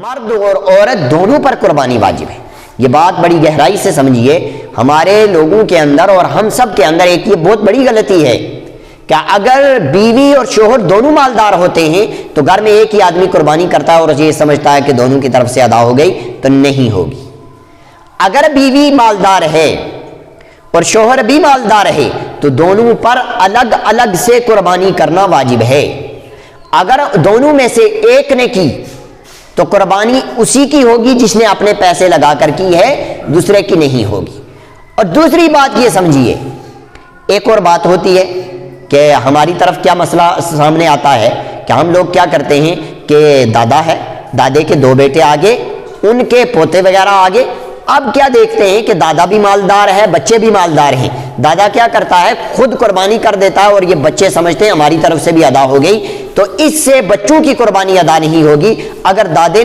مرد اور عورت دونوں پر قربانی واجب ہے۔ یہ بات بڑی گہرائی سے سمجھیے، ہمارے لوگوں کے اندر اور ہم سب کے اندر ایک یہ بہت بڑی غلطی ہے کہ اگر بیوی اور شوہر دونوں مالدار ہوتے ہیں تو گھر میں ایک ہی آدمی قربانی کرتا ہے اور یہ سمجھتا ہے کہ دونوں کی طرف سے ادا ہو گئی، تو نہیں ہوگی۔ اگر بیوی مالدار ہے اور شوہر بھی مالدار ہے تو دونوں پر الگ الگ سے قربانی کرنا واجب ہے۔ اگر دونوں میں سے ایک نے کی تو قربانی اسی کی ہوگی جس نے اپنے پیسے لگا کر کی ہے، دوسرے کی نہیں ہوگی۔ اور دوسری بات یہ سمجھیے، ایک اور بات ہوتی ہے کہ ہماری طرف کیا مسئلہ سامنے آتا ہے کہ ہم لوگ کیا کرتے ہیں کہ دادا ہے، دادے کے دو بیٹے آگے، ان کے پوتے وغیرہ آگے، اب کیا دیکھتے ہیں کہ دادا بھی مالدار ہے، بچے بھی مالدار ہیں، دادا کیا کرتا ہے خود قربانی کر دیتا ہے اور یہ بچے سمجھتے ہیں ہماری طرف سے بھی ادا ہو گئی، تو اس سے بچوں کی قربانی ادا نہیں ہوگی۔ اگر دادے